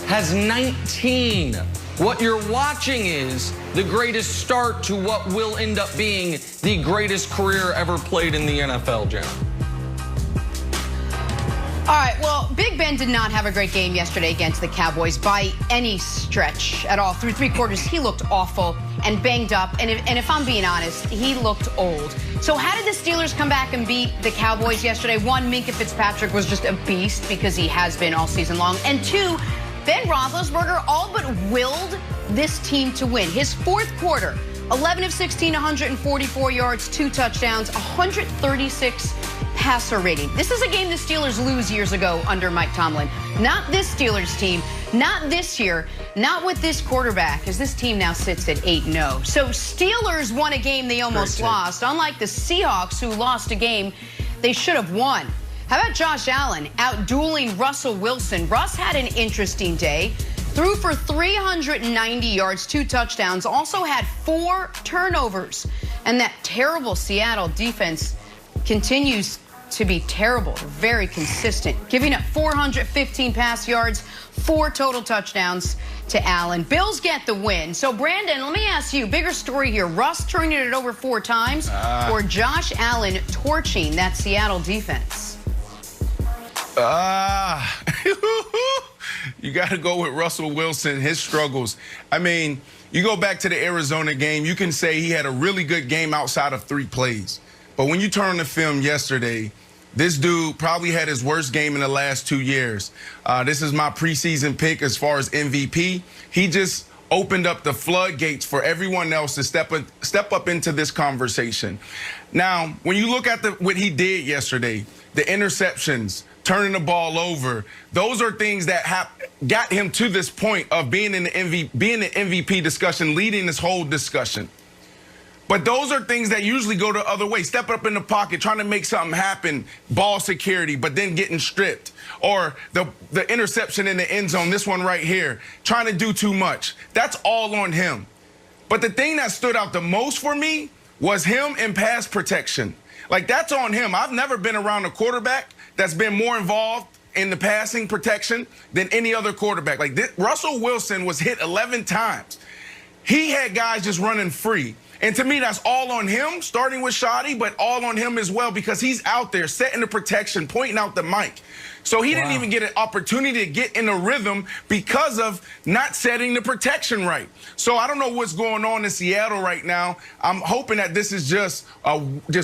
has 19. What you're watching is the greatest start to what will end up being the greatest career ever played in the NFL, Jen. All right, well, Big Ben did not have a great game yesterday against the Cowboys by any stretch at all. Through 3 quarters, he looked awful and banged up. And if I'm being honest, he looked old. So how did the Steelers come back and beat the Cowboys yesterday? 1, Minkah Fitzpatrick was just a beast because he has been all season long. And 2, Ben Roethlisberger all but willed this team to win. His 4th quarter, 11 of 16, 144 yards, 2 touchdowns, 136 passer rating. This is a game the Steelers lose years ago under Mike Tomlin. Not this Steelers team, not this year, not with this quarterback, as this team now sits at 8-0. So Steelers won a game they almost lost, unlike the Seahawks, who lost a game they should have won. How about Josh Allen out-dueling Russell Wilson? Russ had an interesting day. Threw for 390 yards, 2 touchdowns, also had 4 turnovers. And that terrible Seattle defense continues to be terrible, very consistent, giving up 415 pass yards, 4 total touchdowns to Allen. Bills get the win. So, Brandon, let me ask you, bigger story here, Russ turning it over 4 times or Josh Allen torching that Seattle defense? You got to go with Russell Wilson, his struggles. I mean, you go back to the Arizona game, you can say he had a really good game outside of 3 plays. But when you turn the film yesterday, this dude probably had his worst game in the last 2 years. This is my preseason pick as far as MVP. He just opened up the floodgates for everyone else to step up into this conversation. Now, when you look at what he did yesterday, the interceptions, turning the ball over, those are things that got him to this point of being in the MVP discussion, leading this whole discussion. But those are things that usually go the other way. Step up in the pocket, trying to make something happen, ball security, but then getting stripped. Or the interception in the end zone, this one right here, trying to do too much. That's all on him. But the thing that stood out the most for me was him in pass protection. Like, that's on him. I've never been around a quarterback that's been more involved in the passing protection than any other quarterback. Like, Russell Wilson was hit 11 times. He had guys just running free. And to me, that's all on him, starting with Shoddy, but all on him as well, because he's out there setting the protection, pointing out the mic. So he didn't even get an opportunity to get in a rhythm because of not setting the protection right. So I don't know what's going on in Seattle right now. I'm hoping that this is just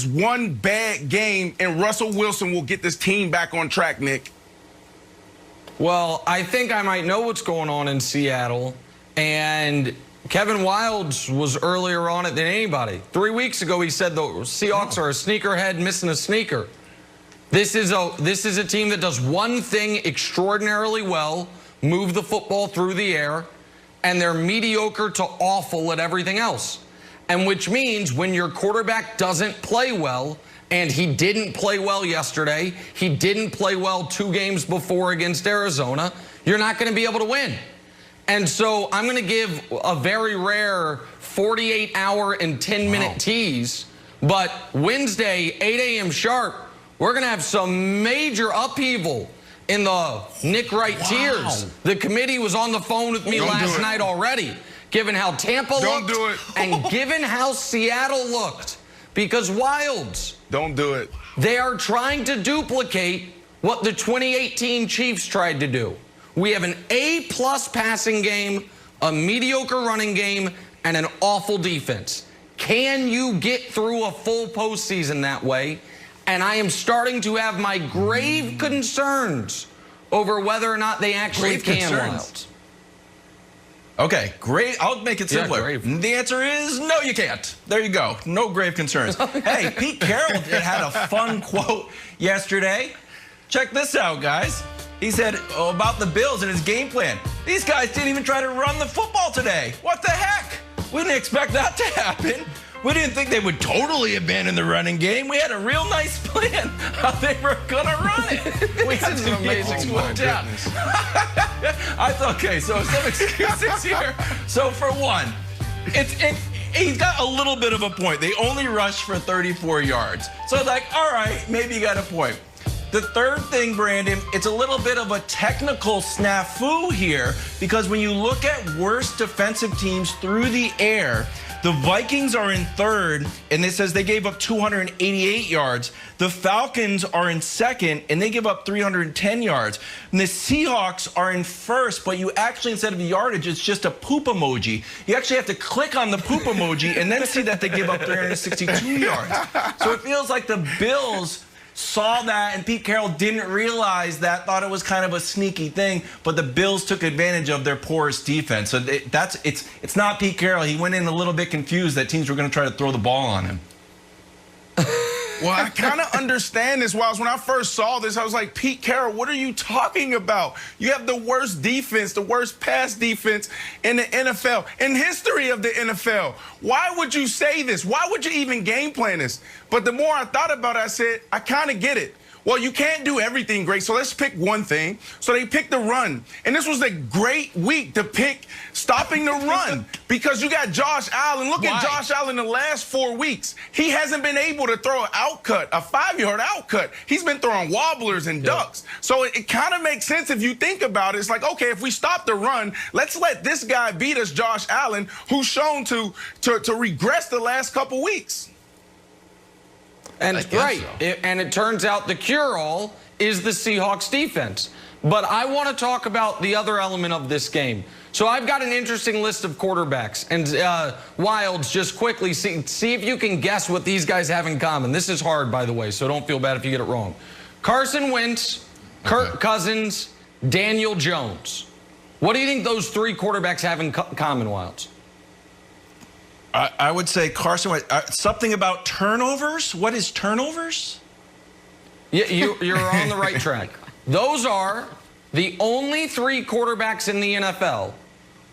one bad game, and Russell Wilson will get this team back on track, Nick. Well, I think I might know what's going on in Seattle, and Kevin Wildes was earlier on it than anybody. 3 weeks ago, he said the Seahawks are a sneakerhead missing a sneaker. This is a team that does one thing extraordinarily well, move the football through the air, and they're mediocre to awful at everything else. And which means when your quarterback doesn't play well, and he didn't play well yesterday, he didn't play well 2 games before against Arizona, you're not going to be able to win. And so I'm going to give a very rare 48-hour and 10-minute tease. But Wednesday, 8 a.m. sharp, we're going to have some major upheaval in the Nick Wright tiers. The committee was on the phone with me last night already, given how Tampa looked and given how Seattle looked. Because Wildes, don't do it. They are trying to duplicate what the 2018 Chiefs tried to do. We have an A-plus passing game, a mediocre running game, and an awful defense. Can you get through a full postseason that way? And I am starting to have my grave concerns over whether or not they actually can. Wildes. Okay, great. I'll make it simpler. The answer is no, you can't. There you go. No grave concerns. Hey, Pete Carroll had a fun quote yesterday. Check this out, guys. He said about the Bills and his game plan. These guys didn't even try to run the football today. What the heck? We didn't expect that to happen. We didn't think they would totally abandon the running game. We had a real nice plan how they were going to run it. We had some amazing worked out. I thought, okay, so some excuses here. So for one, he's got a little bit of a point. They only rushed for 34 yards. So it's like, all right, maybe you got a point. The third thing, Brandon, it's a little bit of a technical snafu here because when you look at worst defensive teams through the air, the Vikings are in third, and it says they gave up 288 yards. The Falcons are in second, and they give up 310 yards. And the Seahawks are in first, but you actually, instead of yardage, it's just a poop emoji. You actually have to click on the poop emoji and then see that they give up 362 yards. So it feels like the Bills saw that, and Pete Carroll didn't realize that, thought it was kind of a sneaky thing, but the Bills took advantage of their porous defense. So it's not Pete Carroll. He went in a little bit confused that teams were going to try to throw the ball on him. Well, I kind of understand this. When I first saw this, I was like, Pete Carroll, what are you talking about? You have the worst defense, the worst pass defense in the NFL, in history of the NFL. Why would you say this? Why would you even game plan this? But the more I thought about it, I said, I kind of get it. Well, you can't do everything great, so let's pick one thing. So they picked the run. And this was a great week to pick stopping the run because you got Josh Allen. Look at Josh Allen the last 4 weeks. He hasn't been able to throw an outcut, a 5-yard outcut. He's been throwing wobblers and ducks. So it kind of makes sense if you think about it. It's like, okay, if we stop the run, let's let this guy beat us, Josh Allen, who's shown to regress the last couple weeks. And and it turns out the cure-all is the Seahawks defense. But I want to talk about the other element of this game. So I've got an interesting list of quarterbacks. And Wilds, just quickly, see if you can guess what these guys have in common. This is hard, by the way, so don't feel bad if you get it wrong. Carson Wentz, Kirk Cousins, Daniel Jones. What do you think those three quarterbacks have in common, Wilds? I would say Carson, something about turnovers. What is turnovers? Yeah, you're on the right track. Those are the only three quarterbacks in the NFL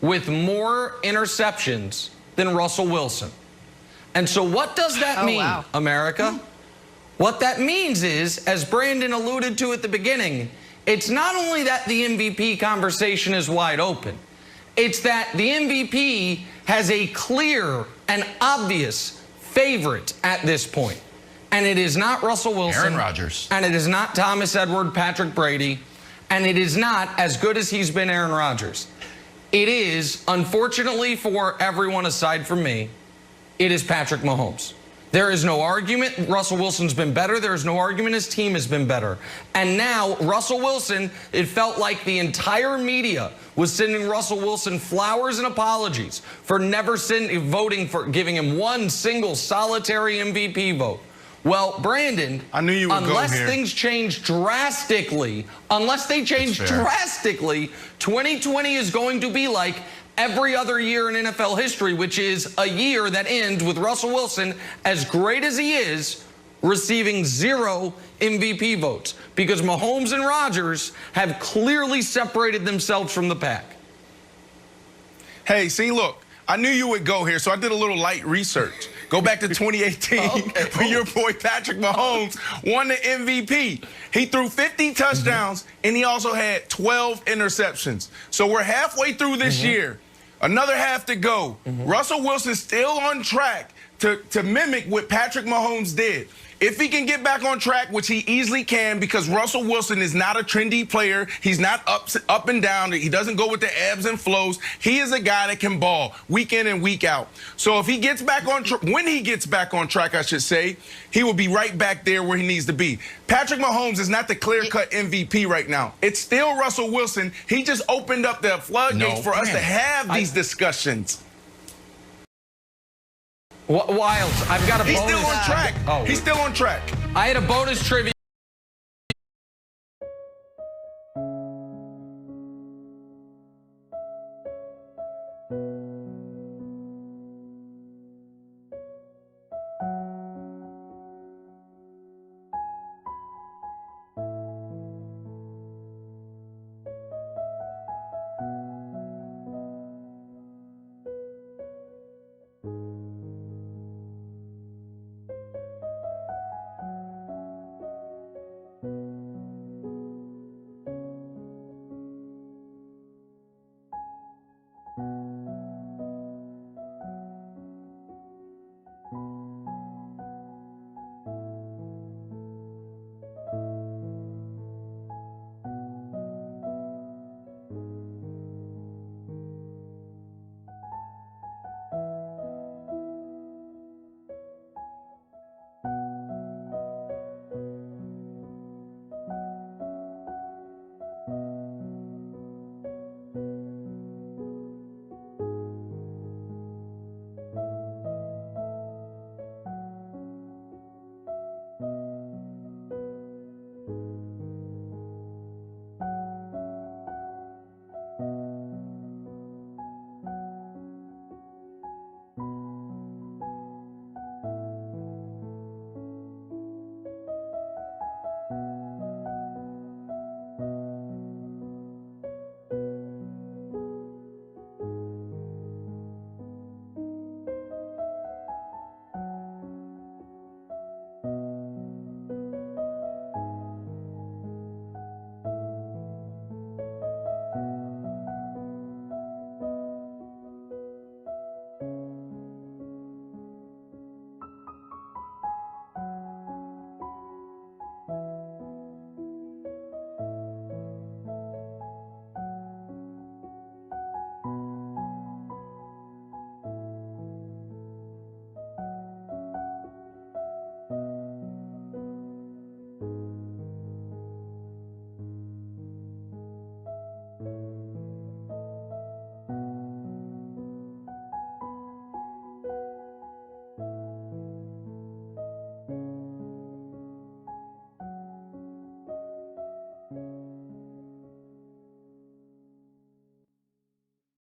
with more interceptions than Russell Wilson. And so what does that mean, America? What that means is, as Brandon alluded to at the beginning, it's not only that the MVP conversation is wide open. It's that the MVP has a clear and obvious favorite at this point. And it is not Russell Wilson. Aaron Rodgers. And it is not Thomas Edward Patrick Brady. And it is not, as good as he's been, Aaron Rodgers. It is, unfortunately for everyone aside from me, it is Patrick Mahomes. There is no argument Russell Wilson's been better. There is no argument his team has been better. And now, Russell Wilson, it felt like the entire media was sending Russell Wilson flowers and apologies for never voting for giving him one single solitary MVP vote. Well, Brandon, I knew you would unless go here. things change drastically, unless they change drastically, 2020 is going to be like every other year in NFL history, which is a year that ends with Russell Wilson, as great as he is, receiving 0 MVP votes because Mahomes and Rodgers have clearly separated themselves from the pack. Hey, see, look, I knew you would go here, so I did a little light research. Go back to 2018 when your boy Patrick Mahomes won the MVP. He threw 50 touchdowns, and he also had 12 interceptions. So we're halfway through this year. Another half to go. Russell Wilson's still on track to mimic what Patrick Mahomes did. If he can get back on track, which he easily can, because Russell Wilson is not a trendy player. He's not up and down. He doesn't go with the ebbs and flows. He is a guy that can ball week in and week out. So if he gets back on when he gets back on track, I should say, he will be right back there where he needs to be. Patrick Mahomes is not the clear-cut MVP right now. It's still Russell Wilson. He just opened up the floodgates for us to have these discussions. Wilds, I've got a bonus. He's still on track. Oh, he's still on track. I had a bonus trivia.